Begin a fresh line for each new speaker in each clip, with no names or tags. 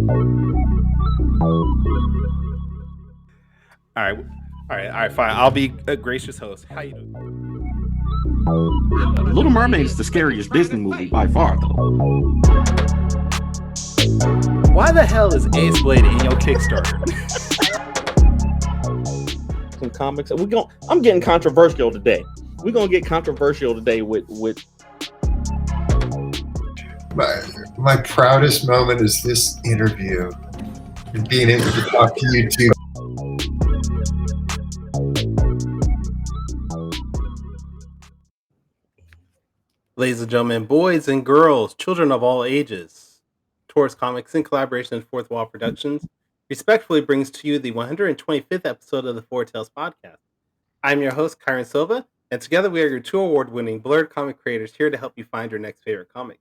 All right, all right, fine. I'll be a gracious host. How you doing?
Little Mermaid is the scariest Disney movie by far, though.
Why the hell is Ace Blade in your Kickstarter?
Some comics. I'm getting controversial today. We're gonna get controversial today with
my proudest moment is this interview and being able to talk to you two.
Ladies and gentlemen, boys and girls, children of all ages, Taurus Comics, in collaboration with Fourth Wall Productions, respectfully brings to you the 125th episode of the Four Tales podcast. I'm your host, Kyron Silva, and together we are your two award-winning Blurred comic creators here to help you find your next favorite comic.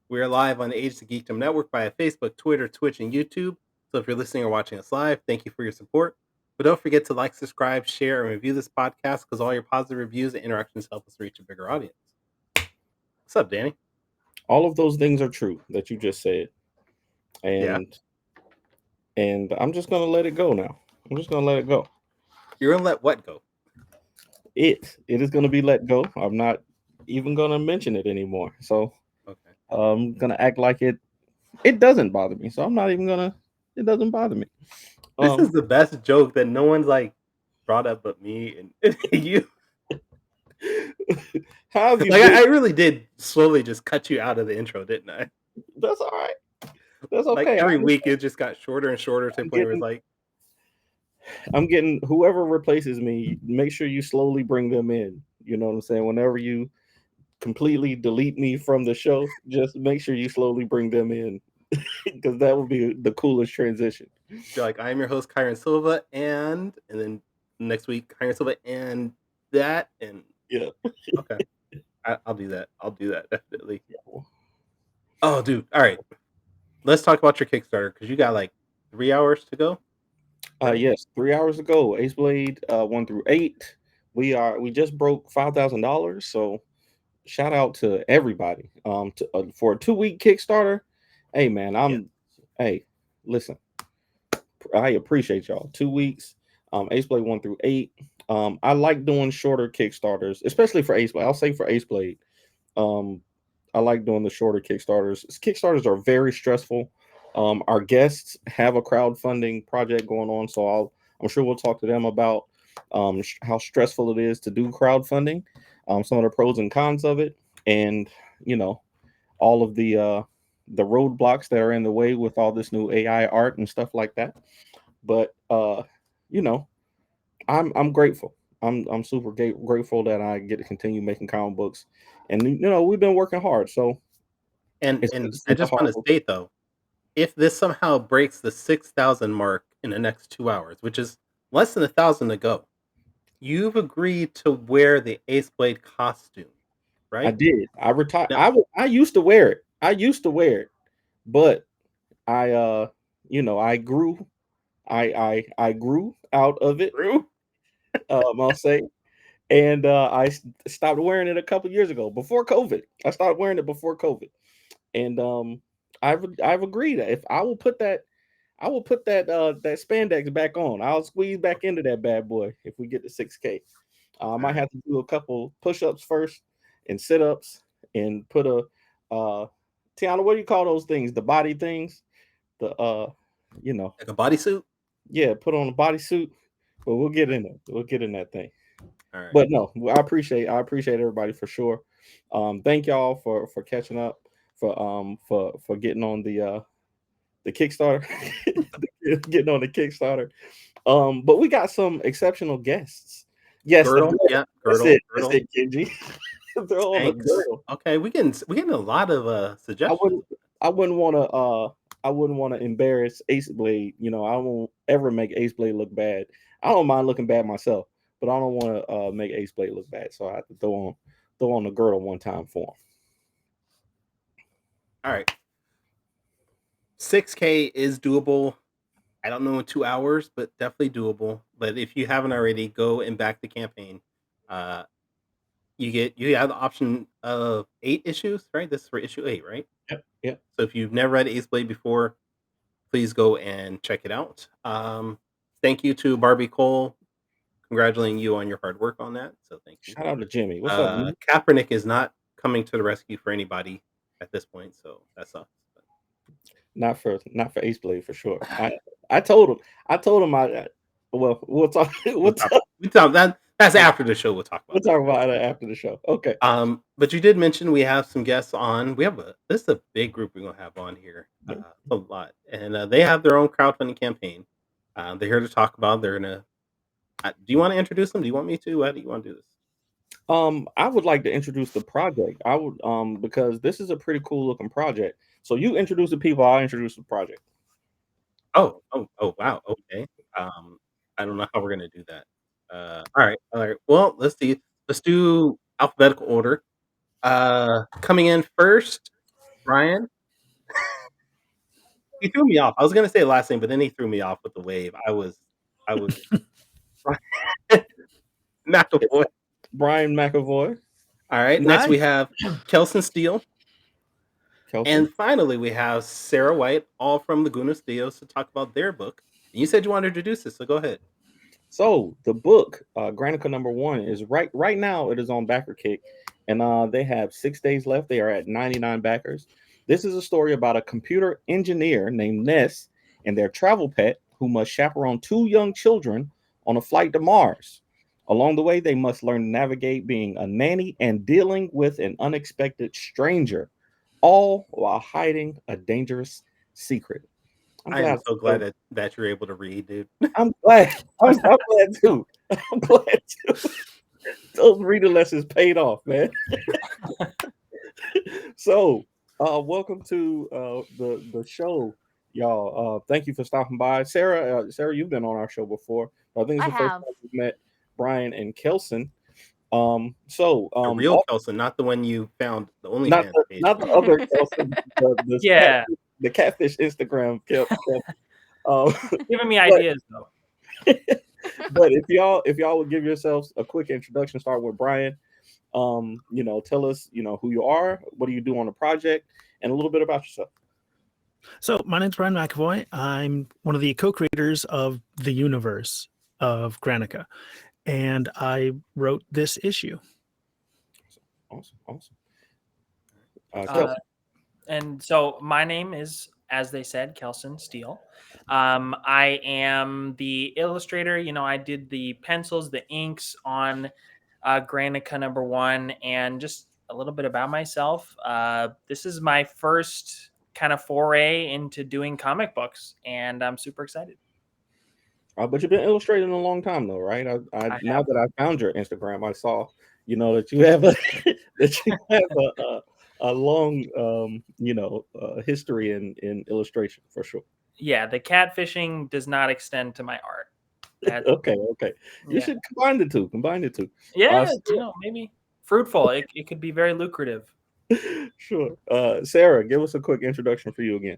We are live on the Age of Geekdom Network via Facebook, Twitter, Twitch, and YouTube. So if you're listening or watching us live, thank you for your support. But don't forget to like, subscribe, share, and review this podcast because all your positive reviews and interactions help us reach a bigger audience. What's up, Danny?
all of those things are true that you just said,
Yeah.
and I'm just gonna let it go now. I'm just gonna let it go.
You're gonna let what go?
It is gonna be let go. I'm not even gonna mention it anymore. So
Okay.
I'm gonna act like it doesn't bother me. So I'm not even gonna. It doesn't bother me.
This is the best joke that no one's like brought up but me and you.
How have you
Like
been?
I really did slowly just cut you out of the intro, didn't I?
That's all right. That's
Like
okay.
every week it just got shorter and shorter to the point where it's like,
I'm getting whoever replaces me. Make sure you slowly bring them in. You know what I'm saying? Whenever you completely delete me from the show, just make sure you slowly bring them in, because that would be the coolest transition.
you're like, I'm your host, Kyron Silva, and then next week, Kyron Silva and that, and
Yeah.
okay. I'll do that. I'll do that, definitely. Oh, dude. All right. Let's talk about your Kickstarter because you got like 3 hours to go. Right?
Yes, 3 hours ago, Ace Blade 1 through 8. We just broke $5,000. So shout out to everybody. For a 2 week Kickstarter. Hey man, hey, listen, I appreciate y'all. 2 weeks, Ace Blade 1 through 8. I like doing shorter Kickstarters, especially for Ace Blade. I'll say for Ace Blade. Um, I like doing the shorter Kickstarters. Kickstarters are very stressful. Our guests have a crowdfunding project going on, so I'm sure we'll talk to them about how stressful it is to do crowdfunding, some of the pros and cons of it, and you know all of the roadblocks that are in the way with all this new AI art and stuff like that. But you know, I'm grateful. I'm super grateful that I get to continue making comic books, and we've been working hard. So
And
it's
and
it's
I
the
just
hard
want to
work.
state though, if this somehow breaks the 6,000 mark in the next 2 hours, which is less than 1,000 to go, you've agreed to wear the Ace Blade costume,
I
right?
did. I retired.
Now,
I used to wear it. But I I grew. I grew out of it.
true.
I'll say. And stopped wearing it a couple years ago, before COVID. I started wearing it before COVID, and I've agreed that if I will put that spandex back on. I'll squeeze back into that bad boy if we get to 6K. I might have to do a couple push-ups first and sit-ups and put a Tiana, what do you call those things? The body things, the you know,
Like a bodysuit.
yeah, put on a bodysuit. But we'll get in it. We'll get in that thing.
All right.
But no, I appreciate everybody for sure. Thank y'all for catching up, for getting on the Kickstarter, getting on the Kickstarter. But we got some exceptional guests. Yes, the
Girdle.
girdle.
Yeah.
That's
Girdle.
it. That's
Girdle.
it, Kenji. Throw on a
Thanks.
girdle.
Okay. We getting a lot of
I
suggestions.
wouldn't. I wouldn't want to. I wouldn't want to embarrass Ace Blade. I won't ever make Ace Blade look bad. I don't mind looking bad myself, but I don't want to make Ace Blade look bad. So I have to throw on the girdle one time for him.
All right. 6K is doable. I don't know in 2 hours, but definitely doable. But if you haven't already, go and back the campaign. Uh, you have the option of 8 issues, right? This is for issue 8, right?
Yep. Yep.
So if you've never read Ace Blade before, please go and check it out. Thank you to Barbie Cole, congratulating you on your hard work on that. So thank you.
Shout out to Jimmy. What's up, Jimmy?
Kaepernick is not coming to the rescue for anybody at this point, so that sucks.
Not for Ace Blade for sure. I told him. Well, we'll talk.
That's after the show. We'll talk about.
We'll talk about it after the show. Okay.
But you did mention we have some guests on. This is a big group we're gonna have on here. A lot, and they have their own crowdfunding campaign. They're here to talk about. They're gonna. Do you want to introduce them? Do you want me to? How do you want to do this?
I would like to introduce the project. I would because this is a pretty cool looking project. So you introduce the people, I'll introduce the project.
Oh, wow. Okay. I don't know how we're gonna do that. All right. Well, let's see. Let's do alphabetical order. Coming in first, Brian. He threw me off. I was gonna say the last name, but then he threw me off with the wave. I was McEvoy.
Brian McEvoy.
All right. Next we have Kelson Steele.
Kelson.
And finally we have Sarah White, all from Laguna Studios, to talk about their book. And you said you wanted to introduce this, so go ahead.
So the book, Granica #1, is right now. It is on BackerKick, and they have 6 days left. They are at 99 backers. This is a story about a computer engineer named Ness and their travel pet who must chaperone 2 young children on a flight to Mars. Along the way, they must learn to navigate being a nanny and dealing with an unexpected stranger, all while hiding a dangerous secret.
I am so glad that you're able to read, dude.
I'm glad. I'm glad too. I'm glad too. Those reading lessons paid off, man. So, welcome to the show, y'all. Thank you for stopping by, Sarah. Sarah, you've been on our show before. I think it's the first time we've met Brian and Kelson.
The real Kelson, not the one you found the only
not the other Kelson. The catfish Instagram kept
giving me ideas though.
But if y'all would give yourselves a quick introduction, start with Brian. Tell us, who you are, what do you do on the project, and a little bit about yourself.
So my name's Brian McEvoy. I'm one of the co-creators of the universe of Granica, and I wrote this issue.
Awesome.
And so my name is, as they said, Kelson Steele. I am the illustrator. I did the pencils, the inks on Granica #1, and just a little bit about myself. This is my first kind of foray into doing comic books, and I'm super excited.
But you've been illustrating a long time, though, right? Now that I found your Instagram, I saw, that you have a long, history in illustration for sure.
Yeah, the catfishing does not extend to my art.
Okay. You should combine the two.
Yeah, maybe fruitful. It could be very lucrative.
Sure. Sarah, give us a quick introduction for you again.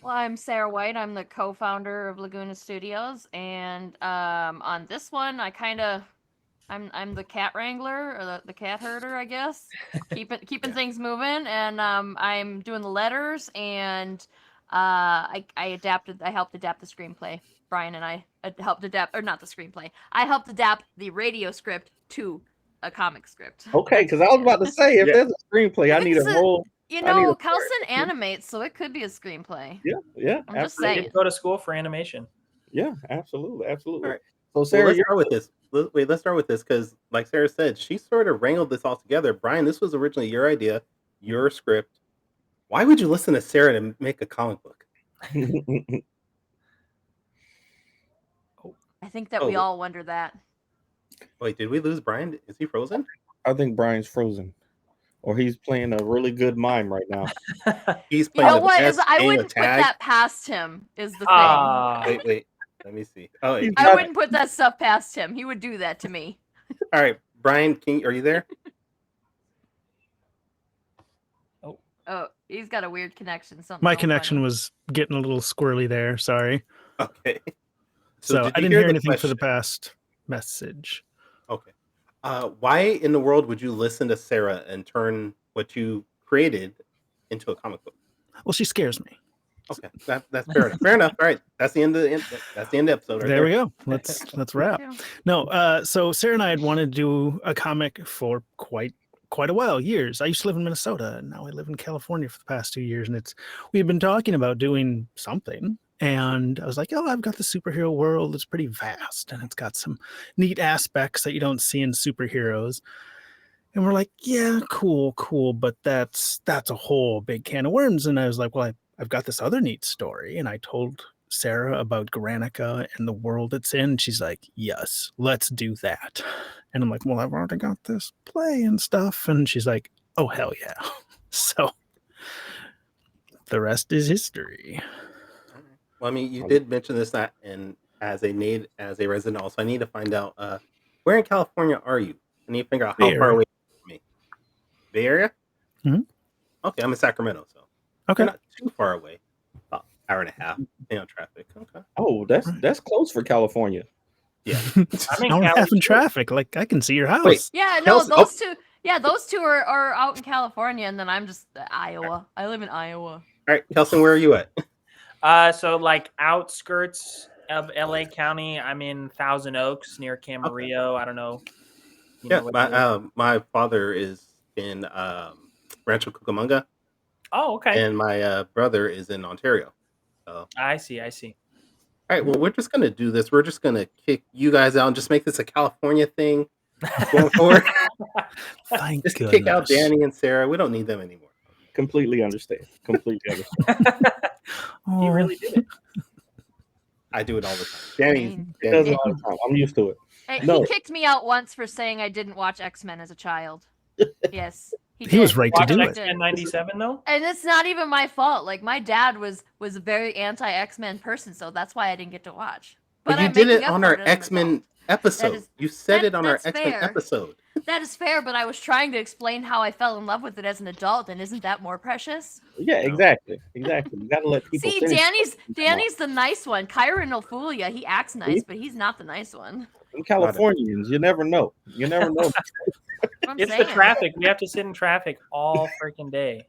Well, I'm Sarah White. I'm the co-founder of Laguna Studios, and on this one, I'm the cat wrangler or the cat herder, I guess, keeping things moving, and I'm doing the letters, and I helped adapt the screenplay. Brian and I helped adapt, or not the screenplay. I helped adapt the radio script to a comic script.
Okay, because I was about to say, if there's a screenplay, I need a role.
Kelson animates, so it could be a screenplay.
Yeah.
I'm just saying.
Go to school for animation.
Yeah, absolutely.
All right.
So, Sarah,
let's start with this. Let's start with this because, like Sarah said, she sort of wrangled this all together. Brian, this was originally your idea, your script. Why would you listen to Sarah to make a comic book?
I think that we all wonder that.
Wait, did we lose Brian? Is he frozen?
I think Brian's frozen. Or he's playing a really good mime right now.
He's playing
I wouldn't put that past him, is the thing.
Wait. Let me see. Oh,
I wouldn't put that stuff past him. He would do that to me.
All right. Brian, are you there?
Oh, he's got a weird connection.
My connection was getting a little squirrely there. Sorry.
Okay.
So I didn't hear anything for the past message.
Okay. Why in the world would you listen to Sarah and turn what you created into a comic book?
Well, she scares me.
Okay, that's fair enough. Fair enough. All right, that's the end of that's the end of the episode. Right
There we go. Let's wrap.
too.
No, so Sarah and I had wanted to do a comic for quite a while, years. I used to live in Minnesota, and now I live in California for the past 2 years, and we've been talking about doing something. And I was like, oh, I've got the superhero world. It's pretty vast, and it's got some neat aspects that you don't see in superheroes. And we're like, yeah, cool, but that's a whole big can of worms. And I was like, well, I've got this other neat story. And I told Sarah about Granica and the world it's in. And she's like, yes, let's do that. And I'm like, well, I've already got this play and stuff. And she's like, oh, hell yeah. So the rest is history.
Well, I mean, you did mention this that, and as a resident, also, I need to find out where in California are you? I need to figure out how
Bay
far
Area.
away from me. Bay Area?
Mhm.
Okay, I'm in Sacramento, so
Okay.
you're not too far away. About hour and a half, traffic. Okay.
Oh, that's close for California.
Yeah.
I'm in
Hour and a half
Cali,
in
too.
traffic. Like, I can see your house.
Wait.
Yeah, no,
Kelson- oh.
those two. Yeah, those two are out in California, and then I'm just Iowa. I live in Iowa.
All right, Kelson, where are you at?
So like outskirts of LA County, I'm in Thousand Oaks near Camarillo. I don't know. You know what that is?
My father is in Rancho Cucamonga,
Oh, okay.
and my brother is in Ontario. So,
I see.
all right, well, we're just gonna do this. We're just gonna kick you guys out and just make this a California thing going forward.
Thank
Just
goodness.
kick out Danny and Sarah. We don't need them anymore.
Completely understand.
He really did it.
I do it all the time. Danny
It does it all the time. I'm used to it.
Hey,
No.
He kicked me out once for saying I didn't watch X-Men as a child. Yes,
He was right to
Watch
do it.
X-Men 97 though.
And it's not even my fault. Like my dad was a very anti-X-Men person, so that's why I didn't get to watch.
But you
I'm
did it
making up
on
for
our
it as an
X-Men
adult.
episode. You said it on our
that's
X-Men
fair.
episode.
That is fair, but I was trying to explain how I fell in love with it as an adult, and isn't that more precious?
Yeah, exactly. You gotta let people
See,
finish.
Danny's the nice one. Kyron will fool you. He acts nice, but he's not the nice one.
Them Californians, you never know.
What I'm
It's
saying.
the traffic. We have to sit in traffic all freaking day,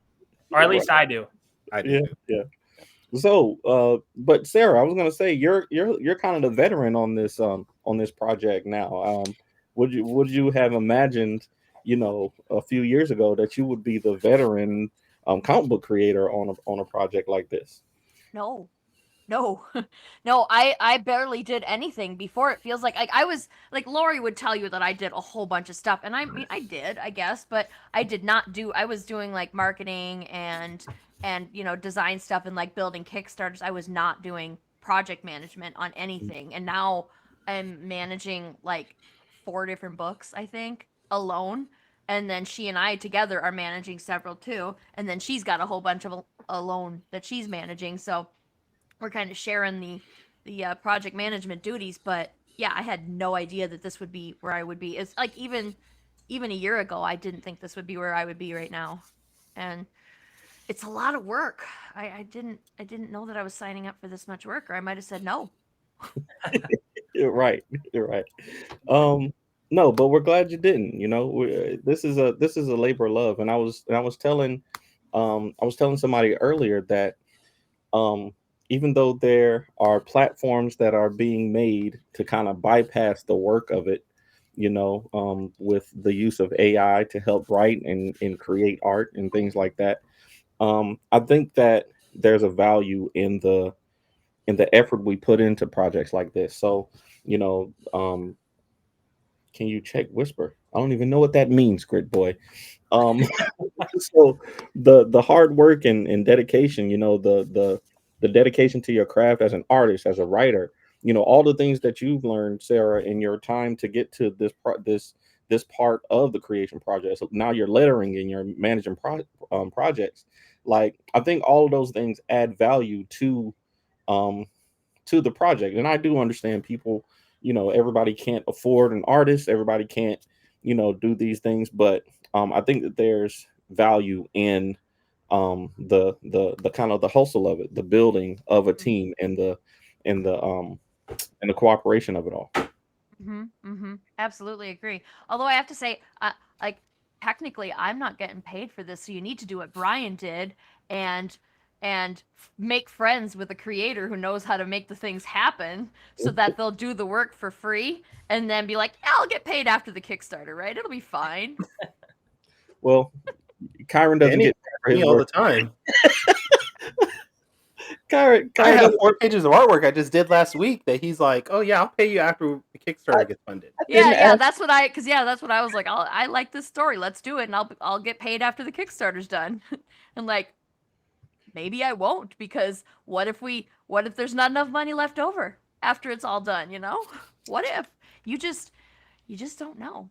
or at least I do.
I do.
Yeah. So, but Sarah, I was gonna say you're kind of the veteran on this project now. Would you have imagined, a few years ago that you would be the veteran comic book creator on a project like this?
No. I barely did anything before. It feels like I was like Lori would tell you that I did a whole bunch of stuff, and I mean I did, I guess, but I did not do. I was doing like marketing and design stuff and like building Kickstarters. I was not doing project management on anything, and now I'm managing like 4 different books, I think, alone. And then she and I together are managing several too. And then she's got a whole bunch of alone that she's managing. So we're kind of sharing the project management duties. But yeah, I had no idea that this would be where I would be. It's like even a year ago, I didn't think this would be where I would be right now. And it's a lot of work. I didn't know that I was signing up for this much work, or I might have said no.
You're right. No, but we're glad you didn't. This is a labor of love, and I was telling somebody earlier that even though there are platforms that are being made to kind of bypass the work of it, with the use of AI to help write and create art and things like that, I think that there's a value in the effort we put into projects like this. So, can you check Whisper? I don't even know what that means, Grit Boy. So the hard work and dedication, the dedication to your craft as an artist, as a writer, all the things that you've learned, Sarah, in your time to get to this part of the creation project. So now you're lettering and you're managing projects. Like, I think all of those things add value to the project. And I do understand people, everybody can't afford an artist, everybody can't, do these things, but I think that there's value in the kind of the hustle of it, the building of a team, and the cooperation of it all.
Absolutely agree. Although I have to say, like technically, I'm not getting paid for this, so you need to do what Brian did and and make friends with a creator who knows how to make the things happen so that they'll do the work for free and then be like, yeah, I'll get paid after the Kickstarter, right? It'll be fine.
Well, Kyron doesn't
Danny,
get paid for his
me all the
work.
time.
Kyron
I have
doesn't-
4 pages of artwork I just did last week that he's like, "Oh yeah, I'll pay you after the Kickstarter gets funded."
Yeah,
didn't ask-
that's what I was like. I like this story. Let's do it, and I'll get paid after the Kickstarter's done. And like, maybe I won't, because what if there's not enough money left over after it's all done? You know, what if you just don't know?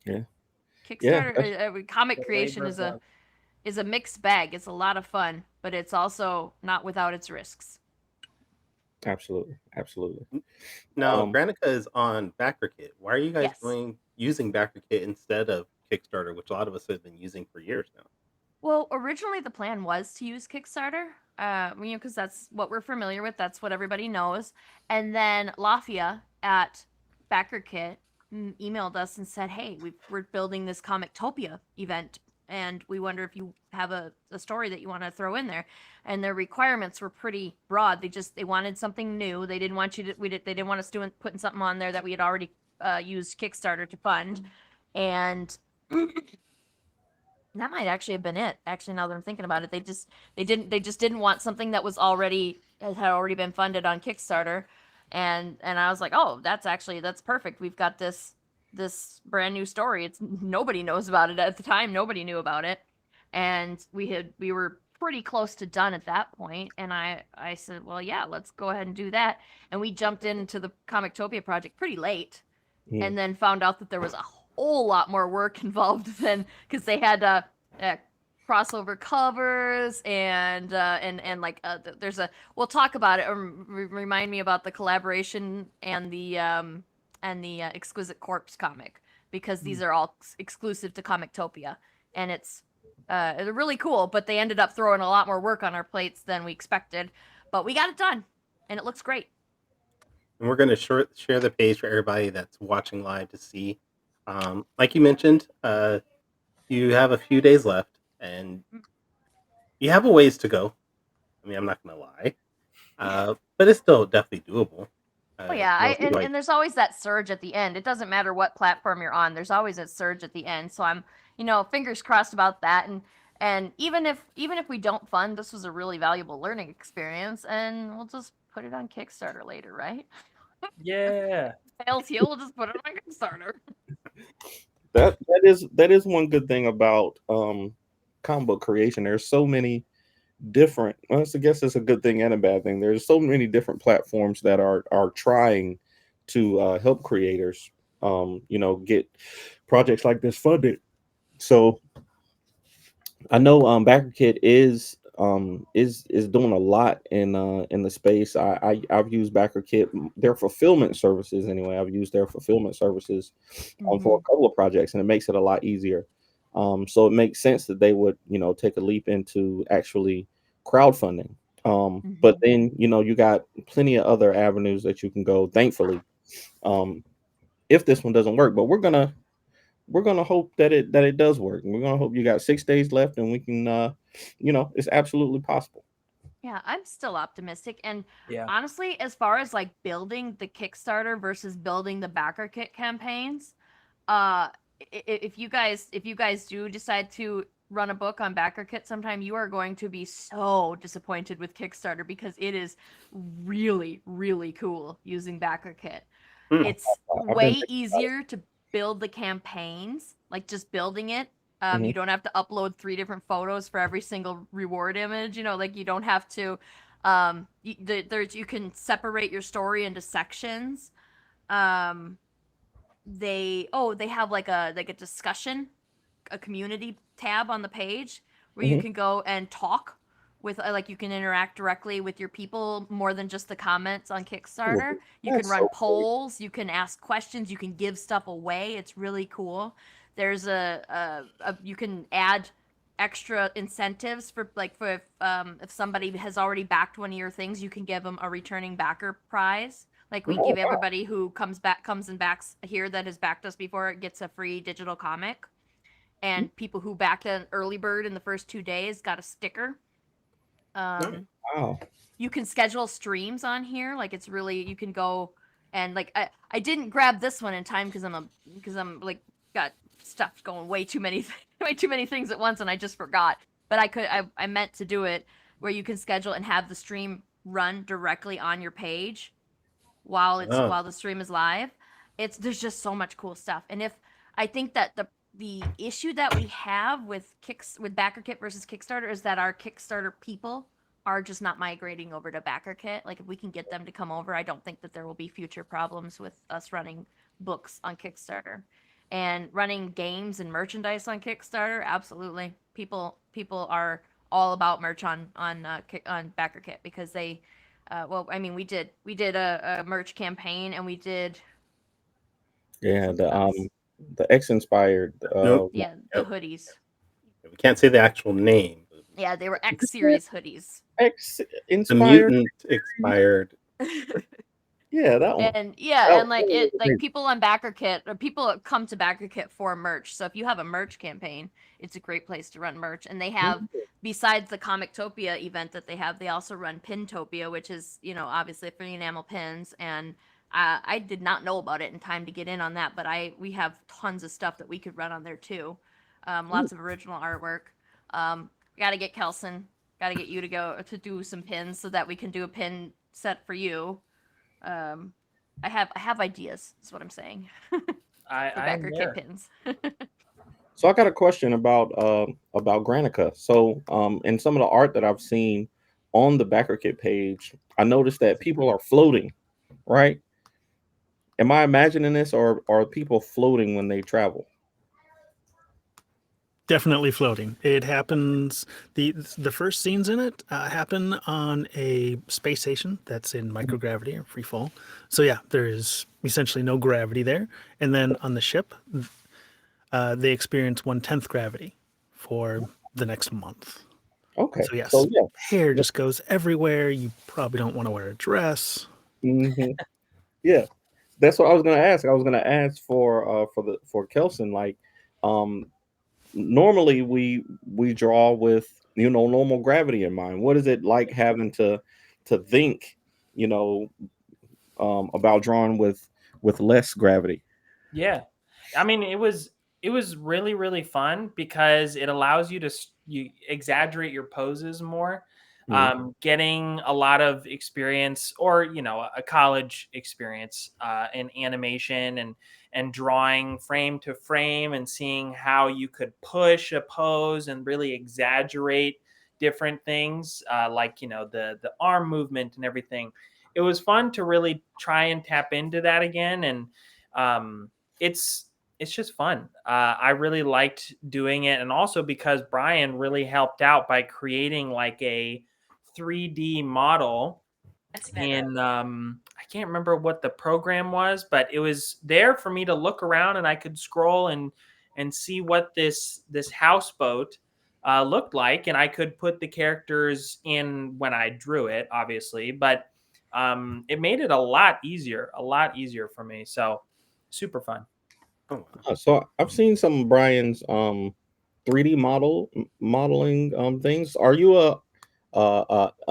Yeah.
Kickstarter comic
The
creation
labor of love.
is a mixed bag. It's a lot of fun, but it's also not without its risks.
Absolutely.
Now,
Um,
Granica is on BackerKit. Why are you guys
Yes.
using BackerKit instead of Kickstarter, which a lot of us have been using for years now?
Well, originally the plan was to use Kickstarter, because that's what we're familiar with. That's what everybody knows. And then Lafia at BackerKit emailed us and said, "Hey, we're building this Comictopia event, and we wonder if you have a story that you want to throw in there." And their requirements were pretty broad. They wanted something new. They didn't want they didn't want us putting something on there that we had already used Kickstarter to fund, and that might actually have been it. Actually, now that I'm thinking about it, they just didn't want something that had already been funded on Kickstarter, and I was like, oh, that's perfect. We've got this brand new story. It's nobody knows about it at the time. Nobody knew about it, and we were pretty close to done at that point. And I said, well, yeah, let's go ahead and do that. And we jumped into the Comictopia project pretty late, and then found out that there was a whole lot more work involved than, because they had crossover covers and like there's a, we'll talk about it. Remind me about the collaboration and the Exquisite Corpse comic, because these are all exclusive to Comictopia, and it's really cool. But they ended up throwing a lot more work on our plates than we expected, but we got it done, and it looks great.
And we're going to share the page for everybody that's watching live to see. Like you mentioned, you have a few days left, and you have a ways to go. I mean, I'm not going to lie, but it's still definitely doable.
Oh yeah,
like,
and there's always that surge at the end. It doesn't matter what platform you're on. There's always a surge at the end. So I'm, fingers crossed about that. And even if we don't fund, this was a really valuable learning experience, and we'll just put it on Kickstarter later, right?
Yeah.
Fails here, we'll just put it on Kickstarter.
that is one good thing about comic book creation. There's so many different, well, I guess it's a good thing and a bad thing. There's so many different platforms that are trying to help creators get projects like this funded. So I know BackerKit is doing a lot in the space. I've used BackerKit, their fulfillment services anyway. I've used their fulfillment services for a couple of projects, and it makes it a lot easier. So it makes sense that they would take a leap into actually crowdfunding. But then you got plenty of other avenues that you can go, thankfully, if this one doesn't work. But we're gonna hope that it does work, and we're gonna hope you got 6 days left, and we can it's absolutely possible.
Yeah, I'm still optimistic. And
Yeah.
honestly, as far as like building the Kickstarter versus building the BackerKit campaigns, if you guys do decide to run a book on BackerKit sometime, you are going to be so disappointed with Kickstarter, because it is really, really cool using BackerKit. It's way easier to build the campaigns, like just building it. You don't have to upload 3 different photos for every single reward image. Like you don't have to. You can separate your story into sections. They have like a discussion, a community tab on the page where you can go and talk with, like, you can interact directly with your people more than just the comments on Kickstarter. You can run polls, you can ask questions, you can give stuff away. It's really cool. There's you can add extra incentives for if somebody has already backed one of your things, you can give them a returning backer prize. Like we give everybody who comes and backs here that has backed us before, gets a free digital comic. And people who backed an early bird in the first 2 days got a sticker.
Nice.
Wow.
You can schedule streams on here. Like it's really you can go and like I didn't grab this one in time because I'm like got stuff going way too many things at once and I just forgot. But I meant to do it where you can schedule and have the stream run directly on your page while
Oh.
while the stream is live. There's just so much cool stuff. And if I think that the issue that we have with BackerKit versus Kickstarter is that our Kickstarter people are just not migrating over to BackerKit. Like if we can get them to come over, I don't think that there will be future problems with us running books on Kickstarter. And running games and merchandise on Kickstarter, absolutely. People are all about merch on BackerKit because they well, I mean, we did a merch campaign and we did
Yeah,
else.
the X inspired
Nope.
Yeah, the hoodies.
We can't say the actual name.
Yeah, they were X series hoodies.
X
The
inspired.
mutant expired.
Yeah, that one.
And yeah,
Oh,
and like
yeah,
it like
great.
people on BackerKit or people come to BackerKit for merch. So if you have a merch campaign, it's a great place to run merch. And they have besides the Comictopia event that they have, they also run Pintopia, which is, you know, obviously for enamel pins. And I did not know about it in time to get in on that, but we have tons of stuff that we could run on there too. Lots of original artwork. Got to get Kelson, got to get you to go to do some pins so that we can do a pin set for you. I have ideas. Is what I'm saying.
I
Backer
there.
kit pins.
So I got a question about Granica. So in some of the art that I've seen on the BackerKit page, I noticed that people are floating, right? Am I imagining this, or are people floating when they travel?
Definitely floating. It happens. The first scenes in it happen on a space station that's in microgravity or free fall. So yeah, there is essentially no gravity there. And then on the ship, they experience 1/10 gravity for the next month.
Okay.
So yes,
So yeah.
hair just goes everywhere. You probably don't want to wear a dress.
Mm-hmm. Yeah, that's what I was gonna ask. I was gonna ask for Kelson. Like, normally we draw with, you know, normal gravity in mind. What is it like having to think, you know, about drawing with less gravity?
Yeah, I mean, it was really really fun because it allows you to you exaggerate your poses more, getting a lot of experience, or you know, a college experience in animation and drawing frame to frame and seeing how you could push a pose and really exaggerate different things, like you know the arm movement and everything. It was fun to really try and tap into that again, and it's just fun. I really liked doing it, and also because Brian really helped out by creating like a 3D model in I can't remember what the program was, but it was there for me to look around and I could scroll and see what this houseboat looked like, and I could put the characters in when I drew it, obviously, but it made it a lot easier for me. So super fun.
Oh, wow.
So I've seen some of Brian's 3D modeling things. Are you a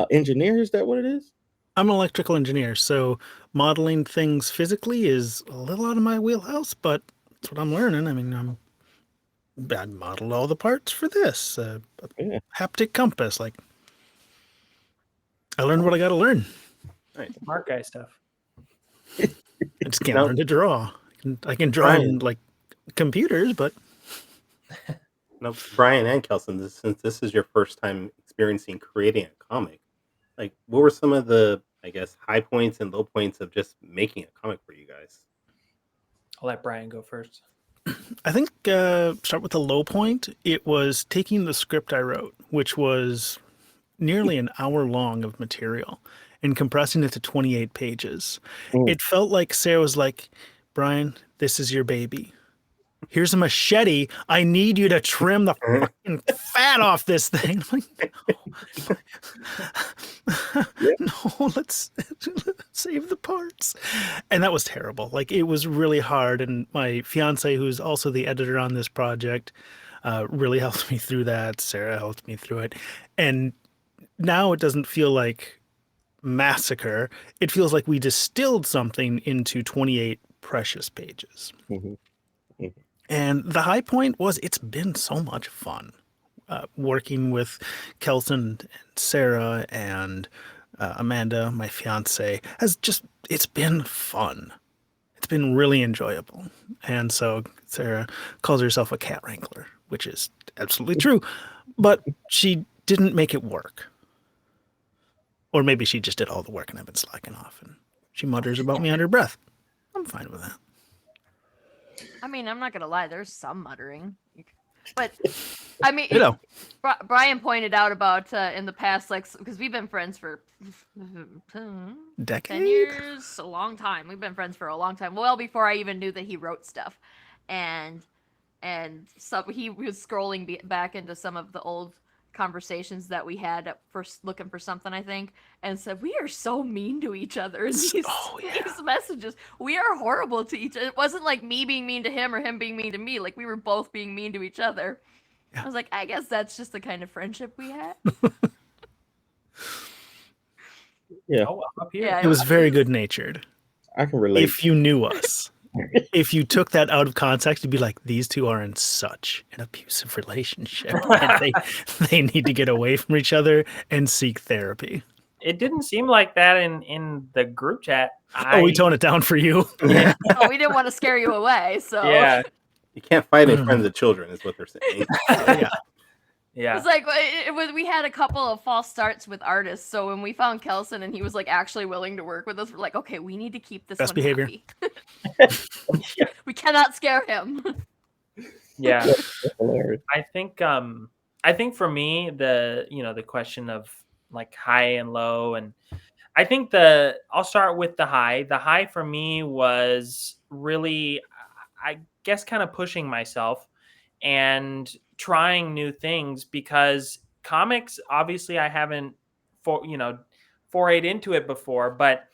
engineer? Is that what it is?
I'm an electrical engineer, so modeling things physically is a little out of my wheelhouse, but that's what I'm learning. I mean, I modeled all the parts for this
Yeah.
haptic compass. Like, I learned what I got to learn.
Nice.
Smart guy stuff.
I just can't
No.
learn to draw. I can draw in like computers, but
No, Brian and Kelson, since this is your first time experiencing creating a comic, like what were some of the, I guess, high points and low points of just making a comic for you guys?
I'll let Brian go first.
I think start with the low point. It was taking the script I wrote, which was nearly an hour long of material, and compressing it to 28 pages. It felt like Sarah was like, Brian, this is your baby. Here's a machete. I need you to trim the fucking fat off this thing. I'm like, no, let's save the parts. And that was terrible. Like, it was really hard. And my fiance, who's also the editor on this project, really helped me through that. Sarah helped me through it. And now it doesn't feel like massacre. It feels like we distilled something into 28 precious pages.
Mhm.
And the high point was it's been so much fun working with Kelson and Sarah and Amanda, my fiance, it's been fun. It's been really enjoyable. And so Sarah calls herself a cat wrangler, which is absolutely true. But she didn't make it work. Or maybe she just did all the work and I've been slacking off. And she mutters about me under her breath. I'm fine with that.
I mean, I'm not gonna lie. There's some muttering, but I mean,
You know,
Brian pointed out about in the past, like, because we've been friends for 10
decade?
years, a long time. We've been friends for a long time, well before I even knew that he wrote stuff, and so he was scrolling back into some of the old conversations that we had at first looking for something, I think, and said we are so mean to each other in these, these messages. We are horrible to each other. It wasn't like me being mean to him or him being mean to me. Like, we were both being mean to each other.
Yeah.
I was like, I guess that's just the kind of friendship we had.
Yeah.
Oh, up here.
Yeah,
It was very good natured.
I can relate.
If you knew us. If you took that out of context, you'd be like, these two are in such an abusive relationship. And they need to get away from each other and seek therapy.
It didn't seem like that in the group chat.
Oh, we tone it down for you.
Yeah.
Oh, we didn't want to scare you away, so
Yeah.
You can't fight in front of the children, is what they're saying.
Yeah.
Yeah.
It's like we had a couple of false starts with artists. So when we found Kelson and he was like actually willing to work with us, we're like, okay, we need to keep this
Best
one
behavior.
happy. We cannot scare him.
Yeah.
That's hilarious.
I think for me, the question of like high and low, and I think I'll start with the high. The high for me was really, I guess, kind of pushing myself and trying new things, because comics, obviously I haven't forayed into it before, but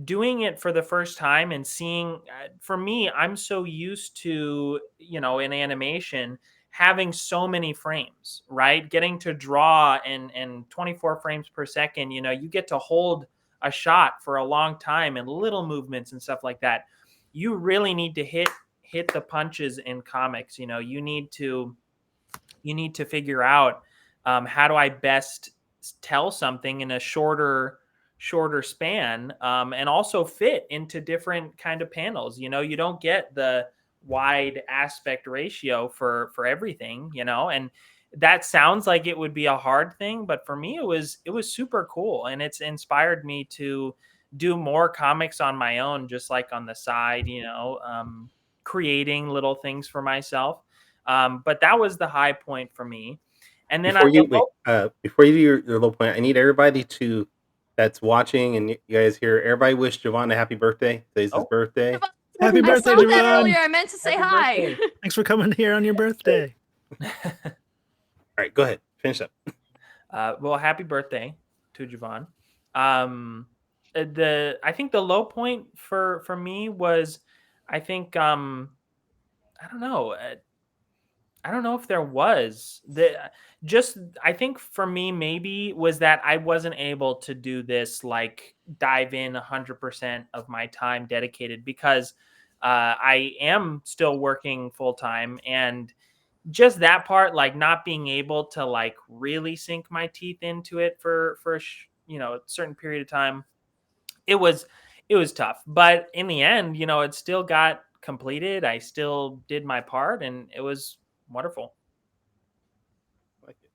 doing it for the first time and seeing, for me, I'm so used to, in animation, having so many frames, right? Getting to draw and 24 frames per second, you get to hold a shot for a long time and little movements and stuff like that. You really need to hit the punches in comics. You need to figure out how do I best tell something in a shorter span, and also fit into different kind of panels. You don't get the wide aspect ratio for everything, and that sounds like it would be a hard thing, but for me it was super cool, and it's inspired me to do more comics on my own, just like on the side, creating little things for myself. But that was the high point for me. And then
Before you do your low point, I need everybody that's watching, and you guys hear, everybody wish Javon a happy birthday. Today's his birthday.
Happy
I
birthday,
saw that
Javon.
earlier. I meant to say
Happy
hi.
birthday.
Thanks for coming here on your birthday.
All right, go ahead. Finish up.
Well, happy birthday to Javon. I think the low point for me was, I think, I don't know. I don't know if there was I think for me, maybe was that I wasn't able to do this, like dive in 100% of my time dedicated, because I am still working full time, and just that part, like not being able to like really sink my teeth into it for a certain period of time. It was tough, but in the end, it still got completed. I still did my part, and it was wonderful.
Like it.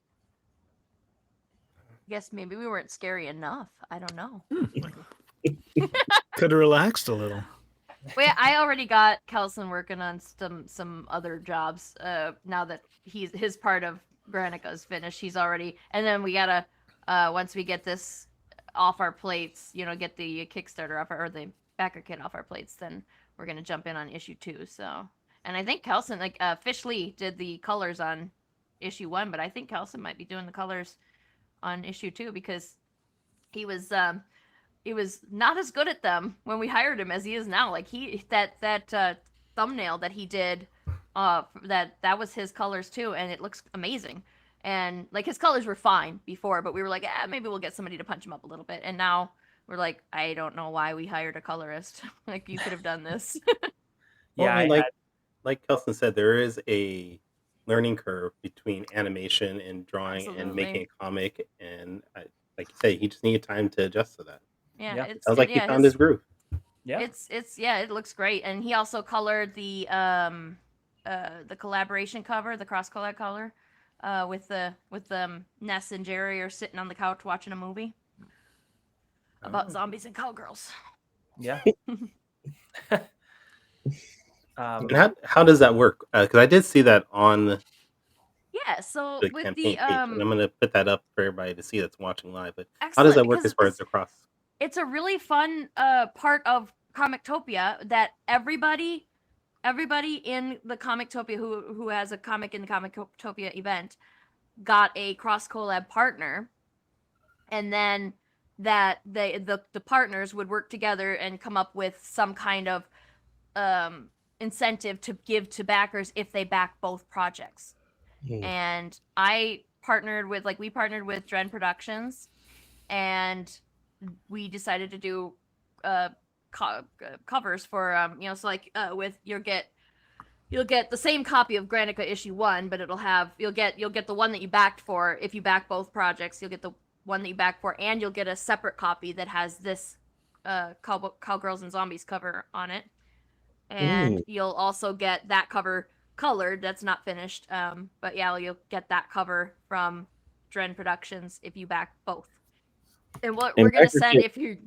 I guess maybe we weren't scary enough. I don't know.
Could have relaxed a little.
Wait, I already got Kelson working on some other jobs. Now that his part of Granica is finished, he's already. And then we gotta once we get this off our plates, get the Kickstarter off or the backer kit off our plates, then we're gonna jump in on issue 2. So, and I think Kelson, like Fish Lee, did the colors on issue 1, but I think Kelson might be doing the colors on issue 2, because he was not as good at them when we hired him as he is now. Like that thumbnail that he did, that was his colors too, and it looks amazing. And like his colors were fine before, but we were like, maybe we'll get somebody to punch him up a little bit. And now we're like, I don't know why we hired a colorist. Like you could have done this.
Well,
Yeah,
I mean, like Kelson said, there is a learning curve between animation and drawing and making
Absolutely.
a comic, and like you say, he just needed time to adjust to that.
Yeah,
Yeah.
it's
Sounds like he
yeah,
found his groove.
yeah.
it's yeah, it looks great. And he also colored the collaboration cover, the cross collab color, with Ness and Jerry are sitting on the couch watching a movie about
Oh.
zombies and cowgirls.
Yeah.
And how does that work? Because I did see that on
Yeah, so
the
with
campaign
the
page, and I'm gonna put that up for everybody to see that's watching live. But how does
excellent,
that work
because
as far as the cross?
it's a really fun part of Comictopia that everybody in the Comictopia who has a comic in the Comictopia event got a cross collab partner, and then that the partners would work together and come up with some kind of incentive to give to backers if they back both projects. And we partnered with Dren Productions, and we decided to do covers for so like with you'll get the same copy of Granica issue 1, but you'll get the one that you backed for. If you back both projects, you'll get the one that you backed for, and you'll get a separate copy that has this Cowgirls and Zombies cover on it. And you'll also get that cover colored. That's not finished. But yeah, you'll get that cover from Dren Productions if you back both. And what we're gonna send if you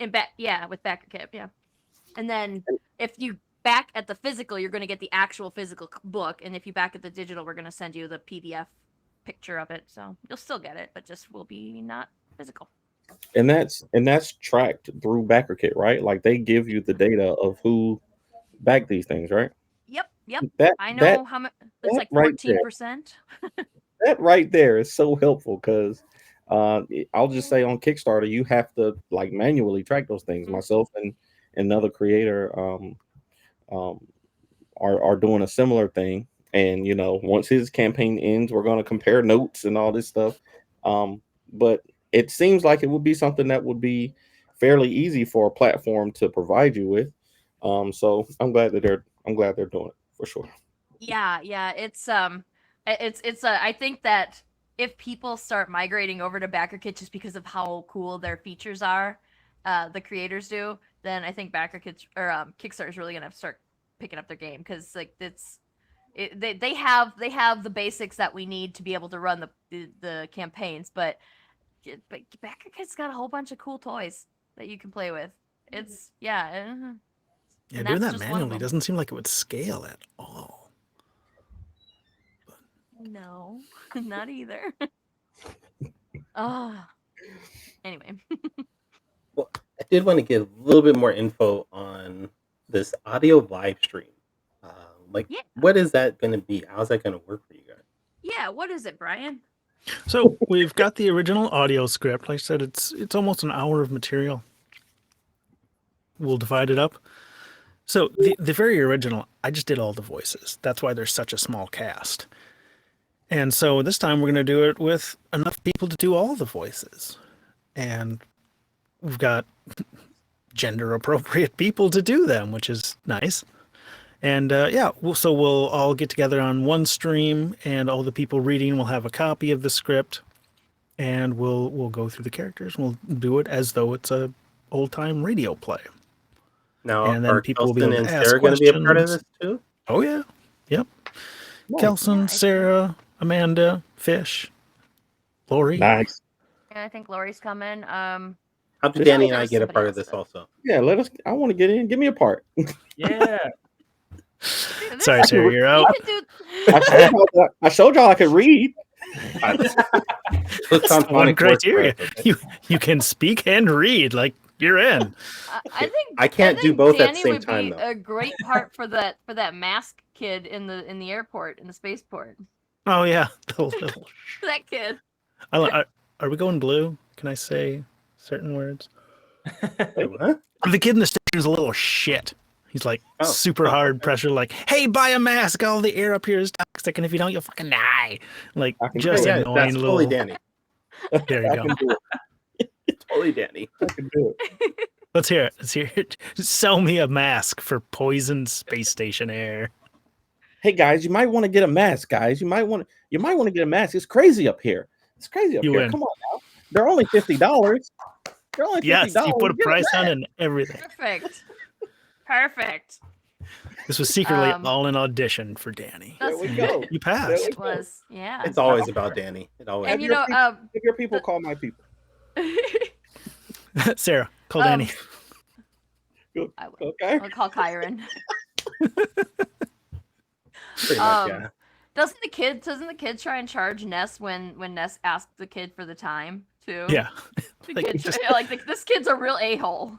with backer kit, yeah. And then if you back at the physical, you're gonna get the actual physical book, and if you back at the digital, we're gonna send you the PDF picture of it. So you'll still get it, but just will be not physical.
And that's tracked through BackerKit, right? Like they give you the data of who backed these things, right?
Yep.
That
I know how much. It's like
right there.
14%.
That right there is so helpful because I'll just say on Kickstarter you have to like manually track those things. Myself and another creator are doing a similar thing, and once his campaign ends, we're going to compare notes and all this stuff. But it seems like it would be something that would be fairly easy for a platform to provide you with. So I'm glad they're doing it for sure.
Yeah, it's I think that if people start migrating over to BackerKit just because of how cool their features are, the creators do, then I think BackerKit or Kickstarter is really gonna start picking up their game, because like they have the basics that we need to be able to run the campaigns, but BackerKit's got a whole bunch of cool toys that you can play with. It's
Yeah,
and
doing
that's
that
just one of
manually
them.
doesn't seem like it would scale at all.
No, not either. Anyway.
Well, I did want to get a little bit more info on this audio live stream. What is that going to be? How's that going to work for you guys?
Yeah, what is it, Brian?
So we've got the original audio script. Like I said, it's almost an hour of material. We'll divide it up. So the very original, I just did all the voices. That's why there's such a small cast. And so this time we're going to do it with enough people to do all the voices. And we've got gender appropriate people to do them, which is nice. And so we'll all get together on one stream, and all the people reading will have a copy of the script, and we'll go through the characters. We'll do it as though it's a old time radio play.
Now,
and then
are
people will be
Kelson
able
and
to ask
Sarah going to be a part of
questions.
this too?
Oh yeah, yep.
Nice.
Kelson,
Yeah,
Sarah, Amanda, Fish, Lori.
Nice.
And I think Lori's coming.
How do
Just
Danny
there
and I
was
get a
somebody
part of
else,
this
but-
also?
Yeah, I want to get in. Give me a part.
Yeah.
Sorry, Sarah, you're out.
I showed y'all I could read.
That's the one criteria. You can speak and read. Like, you're in.
I think
I can't do
think
both at the
Danny
same
would
time,
be
though.
a great part for that mask kid in the airport, in the spaceport.
Oh yeah, the little.
That kid.
Are we going blue? Can I say certain words?
Wait, what?
The kid in the station is a little shit. He's like
Oh.
super
Oh,
hard
okay.
pressure, like, "Hey, buy a mask! All the air up here is toxic, and if you don't, you'll fucking die." Like,
I can
just
do it.
Yeah,
annoying
that's
little.
totally Danny.
There you
I
go.
can do it.
Totally Danny.
I can do it.
Let's hear it. Let's hear it. Sell me a mask for poisoned space station air.
Hey guys, you might want to get a mask, guys. You might want to get a mask. It's crazy up here. It's crazy up
You
here.
win.
Come on now. They're only $50. They're only $50.
Yes, you put a
Get
price on
mask.
it and everything.
Perfect.
This was secretly
Um,
all an audition for Danny.
There we go.
You passed.
It was, yeah.
It's always about Danny. It always.
And
Have
you
your
know,
If your people call my people.
Sarah, call Danny.
I will.
Okay.
I'll call Kyron.
Pretty much, yeah.
Doesn't the kid try and charge Ness when Ness asked the kid for the time too?
Yeah.
The
Like,
kid
just-
this kid's a real a-hole.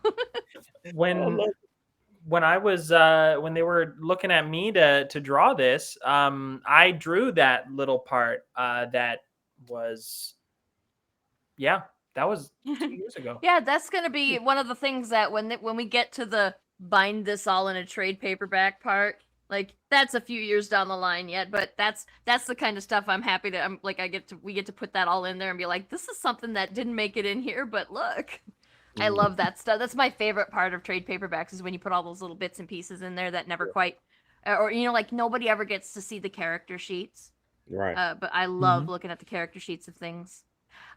When I was when they were looking at me to draw this, I drew that little part that was that was 2 years ago.
Yeah, that's gonna be one of the things that when we get to the bind this all in a trade paperback part, like that's a few years down the line yet, but that's the kind of stuff I'm happy to we get to put that all in there and be like, this is something that didn't make it in here, but look. I love that stuff. That's my favorite part of trade paperbacks is when you put all those little bits and pieces in there that never quite, or like nobody ever gets to see the character sheets.
Right.
But I love looking at the character sheets of things.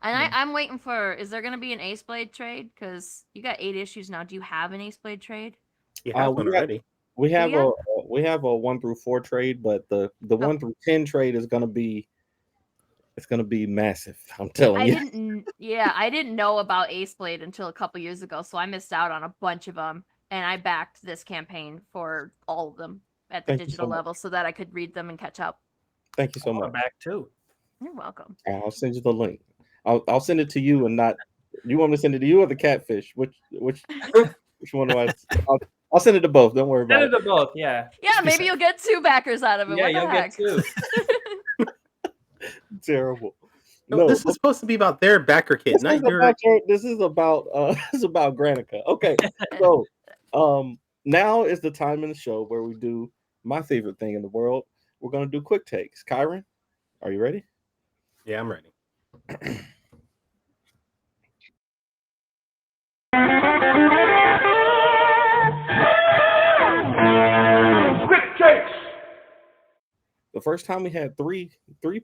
And I'm waiting for, is there going to be an Ace Blade trade? Because you got 8 issues now. Do you have an Ace Blade trade?
You have one already.
We have
you?
a 1 through 4 trade, but the 1 through 10 trade is gonna be massive. I'm telling you.
I didn't know about Ace Blade until a couple years ago, so I missed out on a bunch of them. And I backed this campaign for all of them at the
Thank you
digital
so much.
level so that I could read them and catch up.
Thank you so much.
Back too.
You're welcome.
I'll send you the link. I'll send it to you and not. You want me to send it to you or the catfish? Which one do I? I'll send it to both. Don't worry about
Send
it.
it to both. Yeah.
Yeah, maybe you'll get 2 backers out of it.
Yeah,
What the
you'll
heck?
get 2.
Terrible.
No, this is supposed to be about their backer kit,
This
not
is
your.
about this is about Granica. Okay, so now is the time in the show where we do my favorite thing in the world. We're gonna do quick takes. Kyron, are you ready?
Yeah, I'm ready.
Quick takes.
The first time we had three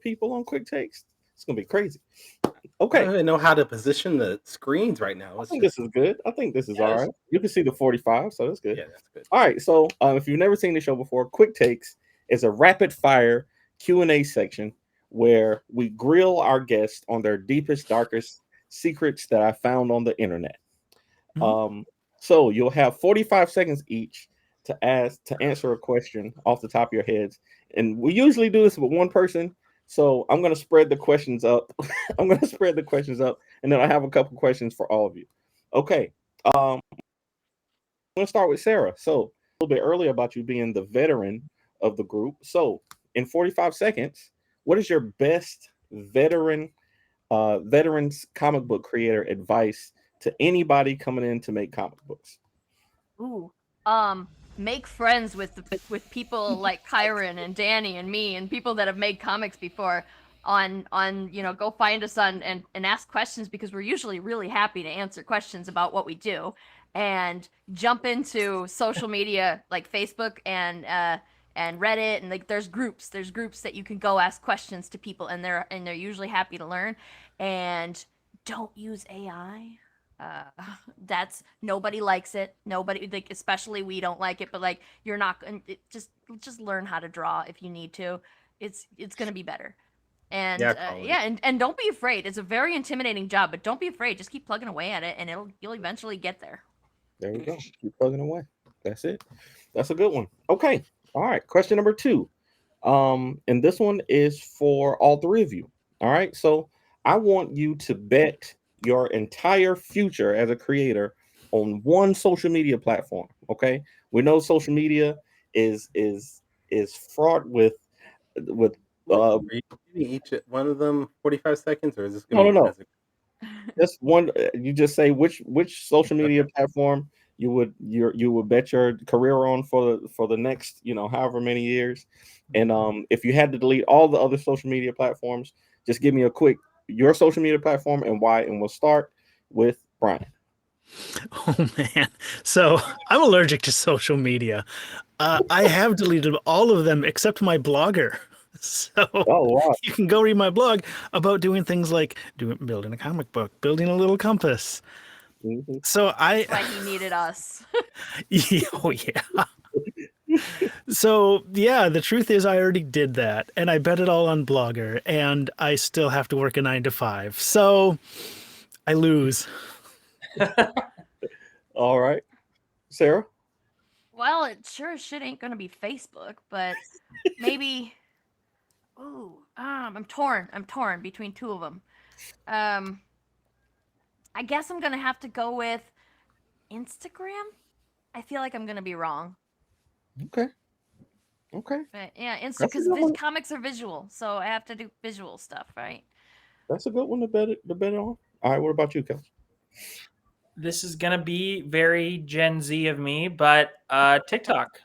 people on quick takes, it's gonna be crazy.
I
Okay,
don't even know how to position the screens right now.
I
It's
think
just,
this is good. I think this is
Yeah,
all
this-
right. You can see the 45, so that's good.
yeah, that's good.
All right, so if you've never seen the show before, Quick Takes is a rapid fire Q&A section where we grill our guests on their deepest, darkest secrets that I found on the internet. So you'll have 45 seconds each to answer a question off the top of your heads, and we usually do this with one person. So I'm going to spread the questions up. I'm going to spread the questions up, and then I have a couple questions for all of you. Okay. I'm going to start with Sarah. So a little bit earlier about you being the veteran of the group. So in 45 seconds, what is your best veterans comic book creator advice to anybody coming in to make comic books?
Ooh. Make friends with people like Kyron and Danny and me and people that have made comics before on go find us on and ask questions, because we're usually really happy to answer questions about what we do, and jump into social media like Facebook and Reddit, and like there's groups that you can go ask questions to people, and they're usually happy to learn. And don't use AI. That's nobody likes it. Nobody, like, especially we don't like it, but like you're not just learn how to draw if you need to. It's gonna be better. And and don't be afraid. It's a very intimidating job, but don't be afraid. Just keep plugging away at it, and you'll eventually get there.
There we go. Keep plugging away. That's it. That's a good one. Okay. All right. Question number 2. And this one is for all 3 of you. All right. So I want you to bet your entire future as a creator on one social media platform. Okay. We know social media is fraught with
Are you giving each one of them 45 seconds, or is this going to
No. Just one. You just say which social media platform you would bet your career on for the next, however many years. And if you had to delete all the other social media platforms, just give me a quick your social media platform and why, and we'll start with Brian.
Oh man. So I'm allergic to social media. I have deleted all of them except my blogger. So
Wow.
you can go read my blog about doing things like building a comic book, building a little compass.
Mm-hmm.
So
That's why he needed us.
Oh yeah. So yeah, the truth is I already did that, and I bet it all on Blogger, and I still have to work a 9 to 5. So I lose.
All right, Sarah.
Well, it sure as shit ain't gonna be Facebook, but maybe. Ooh, I'm torn. I'm torn between two of them. I guess I'm gonna have to go with Instagram. I feel like I'm gonna be wrong.
Okay.
But yeah,
That's a
because
good one.
comics are visual, so I have to do visual stuff, right?
That's a good one to bet on. All right, what about you, Kelson?
This is gonna be very Gen Z of me, but TikTok.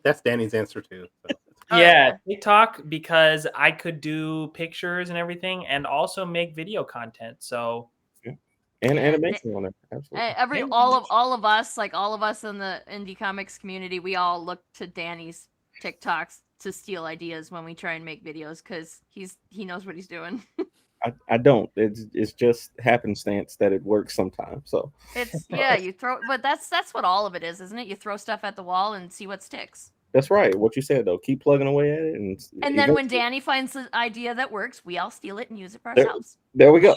That's Danny's answer too. So.
Oh,
Yeah, TikTok, because I could do pictures and everything, and also make video content. So
And
Yeah,
animation on it. Absolutely.
all of us, like all of us in the indie comics community, we all look to Danny's TikToks to steal ideas when we try and make videos because he knows what he's doing.
I don't. It's just happenstance that it works sometimes. So
It's you throw, but that's what all of it is, isn't it? You throw stuff at the wall and see what sticks.
that's right. What you said though. Keep plugging away at it,
And then when Danny finds the idea that works, we all steal it and use it for
There-
ourselves.
there we go.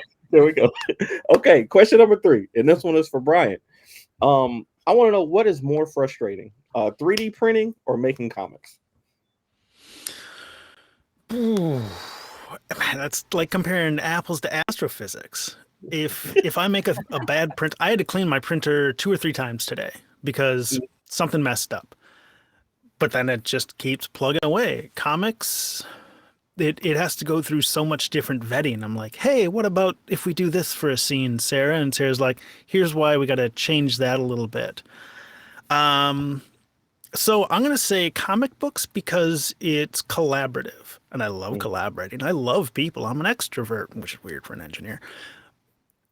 Okay, question number 3, and this one is for Brian. I want to know what is more frustrating, 3D printing or making comics?
Ooh, man, that's like comparing apples to astrophysics. If I make a bad print, I had to clean my printer 2 or 3 times today because something messed up. But then it just keeps plugging away. Comics, it has to go through so much different vetting. I'm like, hey, what about if we do this for a scene, Sarah? And Sarah's like, here's why we got to change that a little bit. So I'm going to say comic books because it's collaborative, and I love collaborating. I love people. I'm an extrovert, which is weird for an engineer.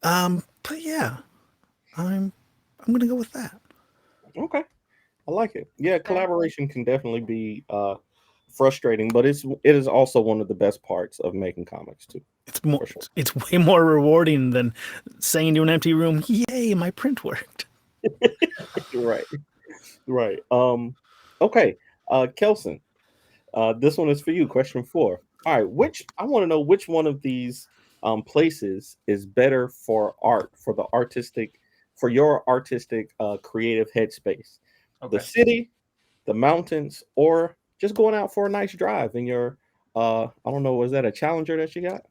But yeah, I'm going to go with that.
Okay, I like it. Yeah, collaboration can definitely be frustrating, but it is also one of the best parts of making comics too.
It's more, it's way more rewarding than saying to an empty room, "Yay, my print worked."
Right. Okay. Kelson, this one is for you. Question 4. All right. I want to know which one of these places is better for art, for your artistic creative headspace.
Okay.
The city, the mountains, or just going out for a nice drive in your I don't know, was that a Challenger that you got?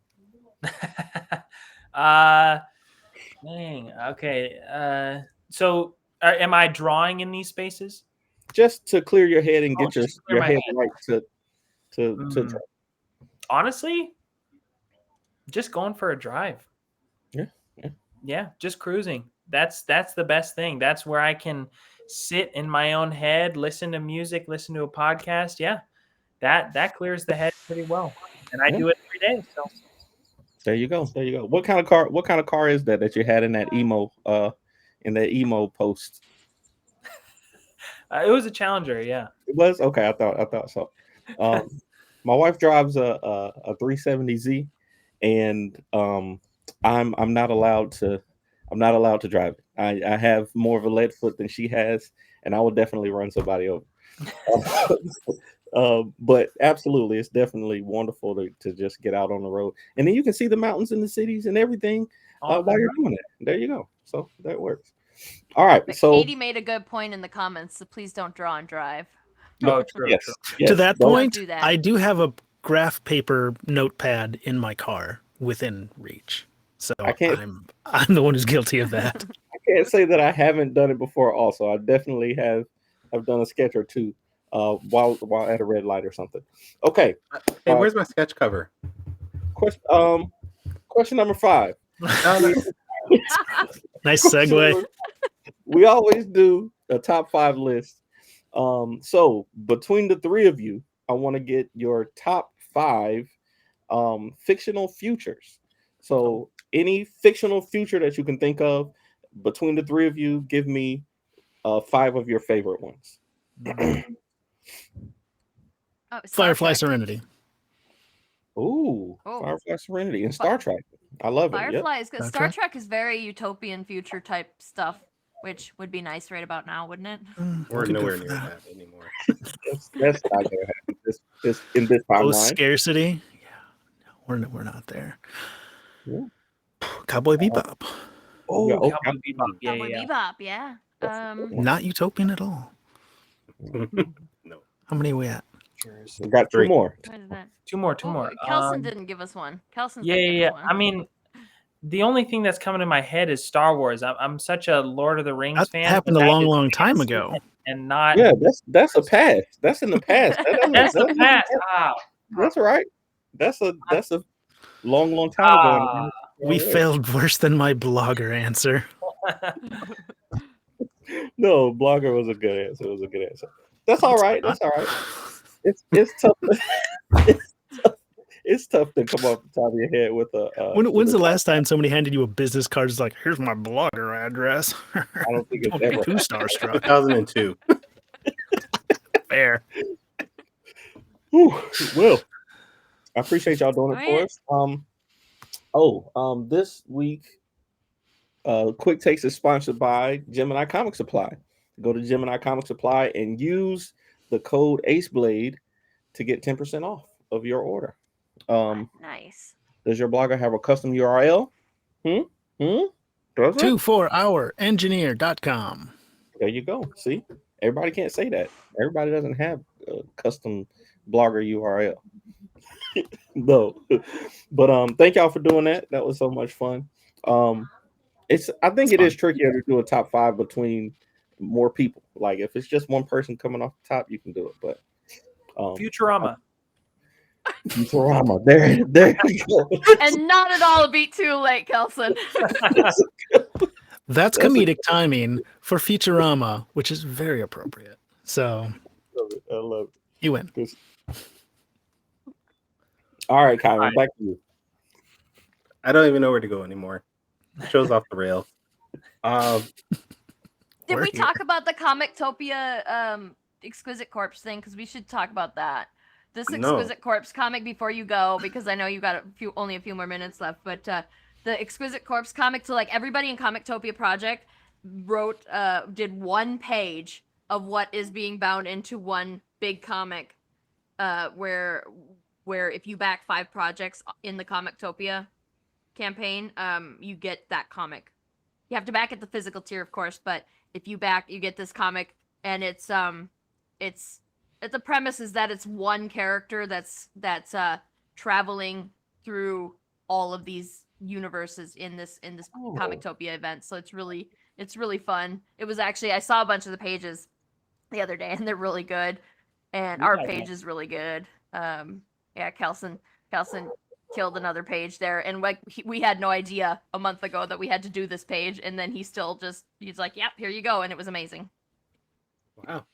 Dang. Okay. So am I drawing in these spaces?
Just to clear your head and get
just to clear
your
my
head
head.
right to draw.
Honestly, just going for a drive.
Yeah.
Yeah, just cruising. That's the best thing. That's where I can sit in my own head, listen to music, listen to a podcast. Yeah. That clears the head pretty well. And I do it every day. So
There you go. What kind of car is that you had in that emo post?
it was a Challenger, yeah.
It was? Okay, I thought so. My wife drives a 370Z, and I'm not allowed to drive it. I have more of a lead foot than she has, and I would definitely run somebody over. But absolutely, it's definitely wonderful to just get out on the road, and then you can see the mountains and the cities and everything while you're doing it. There you go. So that works. All right.
But
so
Katie made a good point in the comments, so please don't draw and drive.
Oh, true.
Yes.
To that
Don't
point,
do that.
I do have a graph paper notepad in my car within reach. So I'm the one who's guilty of that.
I can't say that I haven't done it before. Also, I definitely have done a sketch or two while at a red light or something. Okay.
Hey, where's my sketch cover?
Question number 5.
Nice segue.
we always do a top 5 list. So between the three of you, I want to get your top 5 fictional futures. So any fictional future that you can think of, between the three of you, give me 5 of your favorite ones.
Oh, Star
Firefly
Trek.
Serenity.
Ooh,
Oh.
Firefly Serenity and Star Trek. I love it. Yep.
Firefly is good.
Star
Star
Trek?
Trek is very utopian future type stuff, which would be nice right about now, wouldn't it?
We're
Could go
nowhere
for
near that anymore.
That's not gonna happen. This in this
Post
timeline.
scarcity. Yeah, no, we're not there.
Yeah.
Cowboy Bebop.
Oh,
Yeah,
Cowboy
okay.
Bebop. Yeah,
Cowboy
yeah, yeah.
Bebop, yeah.
Not utopian at all.
No.
How many are we at?
We got 2
Three.
more.
What is that?
Two more.
Oh, Kelson didn't give us one. Kelson's
Yeah,
gonna
yeah,
give
yeah.
us one.
I mean, the only thing that's coming to my head is Star Wars. I'm such a Lord of the Rings
That
fan.
happened
but
a
that
long,
is
long time
fantasy
ago.
And not
Yeah, that's a past. That's in the past.
that's the past.
That's right. That's a long time ago.
Ah.
We failed worse than my blogger answer.
No, blogger was a good answer. It was a good answer. That's all right. That's all right. It's tough. It's tough to come off the top of your head with a.
When's the last time somebody handed you a business card? It's like, here's my blogger address.
I don't think it's
Don't get
ever.
too starstruck.
2002.
Fair.
Whew. Well, I appreciate y'all doing it for
Alright.
us. This week, Quick Takes is sponsored by Gemini Comic Supply. Go to Gemini Comic Supply and use the code AceBlade to get 10% off of your order.
Nice.
Does your blogger have a custom URL? Does it?
24hourengineer.com.
There you go. See, everybody can't say that. Everybody doesn't have a custom blogger URL. No, but thank y'all for doing that. That was so much fun. I think it is trickier to do a top 5 between more people. Like if it's just one person coming off the top, you can do it. But
Futurama.
Futurama. There you go.
And not at all a beat too late, Kelson.
That's comedic timing for Futurama, which is very appropriate. So
I love it.
you win.
All right, Kyron, back to you.
I don't even know where to go anymore. The show's off the rails.
Did
We're
we
here.
talk about the Comictopia Exquisite Corpse thing? Because we should talk about that. This
No.
Exquisite Corpse comic before you go, because I know you got only a few more minutes left. But the Exquisite Corpse comic, so like everybody in Comictopia Project did one page of what is being bound into one big comic, where if you back 5 projects in the Comictopia campaign, you get that comic. You have to back at the physical tier, of course, but if you back, you get this comic, and it's the premise is that it's one character that's traveling through all of these universes in this Comictopia event. So it's really fun. It was actually, I saw a bunch of the pages the other day, and they're really good, and our page is really good. Yeah, Kelson killed another page there, and like we had no idea a month ago that we had to do this page, and then he's like, yep, here you go, and it was amazing.
Wow.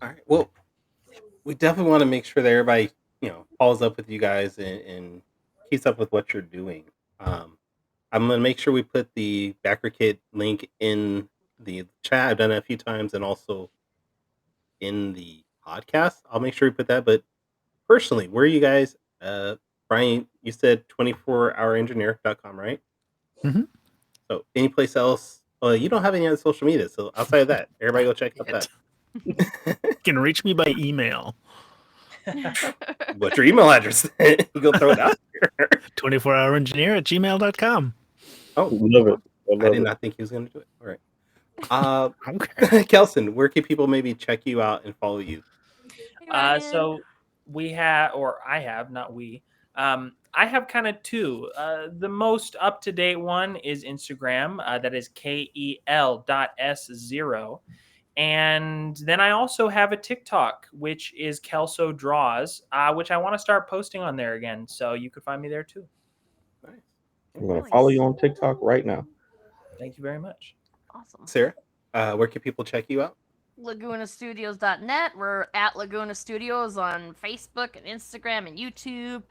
All right. Well, we definitely want to make sure that everybody, follows up with you guys and keeps up with what you're doing. I'm gonna make sure we put the backer kit link in the chat. I've done it a few times, and also in the podcast. I'll make sure we put that. But personally, where are you guys? Brian, you said 24hourengineer.com, right?
Mhm.
So any place else? Well, you don't have any other social media, so outside of that, everybody go check out that.
You can reach me by email.
What's your email address? You go throw it out here.
24hourengineer@gmail.com.
Oh,
Love it.
I did not think he was going to do it. All right.
Okay.
Kelson, where can people maybe check you out and follow you?
So we have, or I have, not we. I have kind of 2. The most up-to-date one is Instagram. That is kel.s0. And then I also have a TikTok, which is Kelso Draws, which I want to start posting on there again. So you could find me there too.
Nice.
I'm going to follow you on TikTok right now.
Thank you very much.
Awesome.
Sarah, where can people check you out?
LagunaStudios.net. We're at Laguna Studios on Facebook and Instagram and YouTube.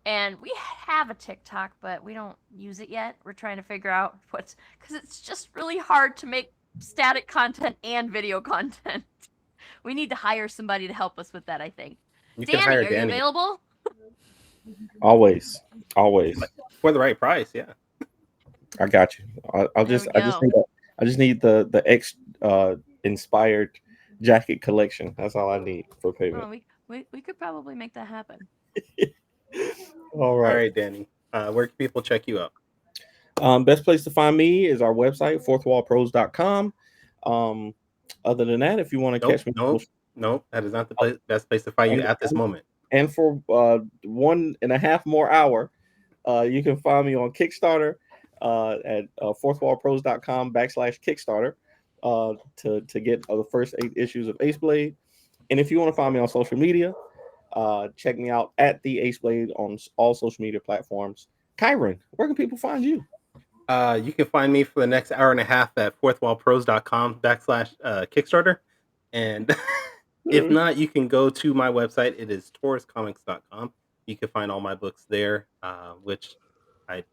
And we have a TikTok, but we don't use it yet. We're trying to figure out what's, because it's just really hard to make static content and video content. We need to hire somebody to help us with that, I think.
You can
Danny,
hire
are you
Danny
available?
Always.
for the right price. Yeah.
I got you. I
There
just
we
need the X inspired jacket collection. That's all I need for payment.
Oh, we could probably make that happen.
All
All
right.
right, Danny. Where can people check you out?
Best place to find me is our website, fourthwallpros.com. Other than that, if you want to catch me,
Nope. That is not the best place to find you at this moment.
And for 1.5 more hour, you can find me on Kickstarter at fourthwallpros.com/Kickstarter to get the first 8 issues of Ace Blade. And if you want to find me on social media, check me out at the Ace Blade on all social media platforms. Kyron, where can people find you?
You can find me for the next hour and a half at fourthwallpros.com/Kickstarter. And if not, you can go to my website. It is tauruscomics.com. You can find all my books there, which I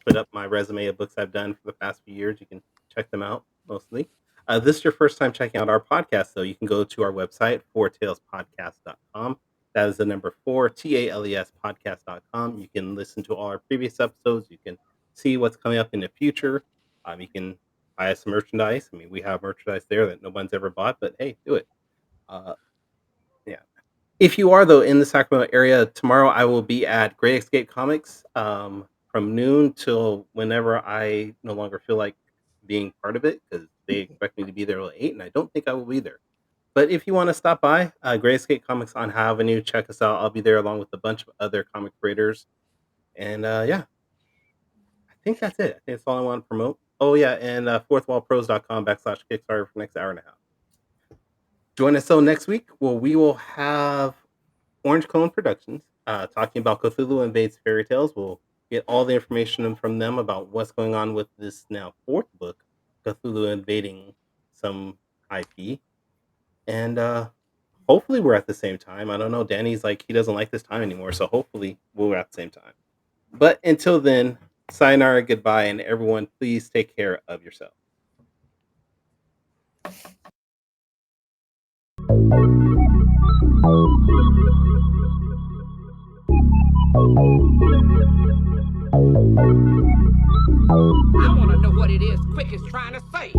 put up my resume of books I've done for the past few years. You can check them out mostly. This is your first time checking out our podcast, though. You can go to our website, fourtalespodcast.com. That is the number 4, TALES podcast.com. You can listen to all our previous episodes. You can see what's coming up in the future. You can buy us some merchandise. I mean, we have merchandise there that no one's ever bought, but hey, do it. Yeah. If you are, though, in the Sacramento area, tomorrow I will be at Great Escape Comics from noon till whenever I no longer feel like being part of it, because they expect me to be there till 8, and I don't think I will be there. But if you want to stop by, Great Escape Comics on High Avenue, check us out. I'll be there along with a bunch of other comic creators. And yeah, I think that's it. I think that's all I want to promote. Oh, yeah, and fourthwallpros.com/Kickstarter for the next hour and a half. Join us next week. Well, we will have Orange Cone Productions talking about Cthulhu Invades Fairy Tales. We'll get all the information from them about what's going on with this now 4th book, Cthulhu Invading some IP. And hopefully we're at the same time. I don't know. Danny's like, he doesn't like this time anymore. So hopefully we're at the same time. But until then, sayonara, goodbye, and everyone, please take care of yourself.
I want to know what it is Quick is trying to say.